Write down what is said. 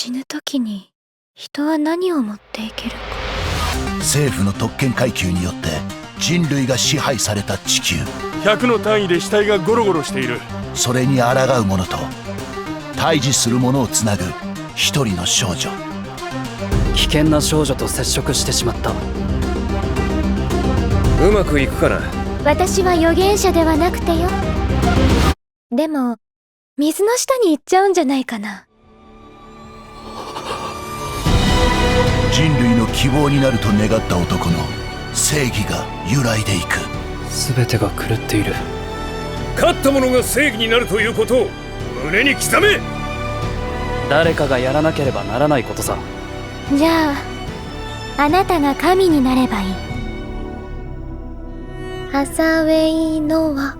死ぬ時に人は何を持っていけるか。政府の特権階級によって人類が支配された地球。100の単位で死体がゴロゴロしている。それに抗う者と対峙する者をつなぐ一人の少女。危険な少女と接触してしまった。うまくいくかな。私は預言者ではなくてよ。でも水の下に行っちゃうんじゃないかな。人類の希望になると願った男の正義が揺らいでいく。全てが狂っている。勝った者が正義になるということを胸に刻め。誰かがやらなければならないことさ。じゃああなたが神になればいい。ハサウェイ・ノア。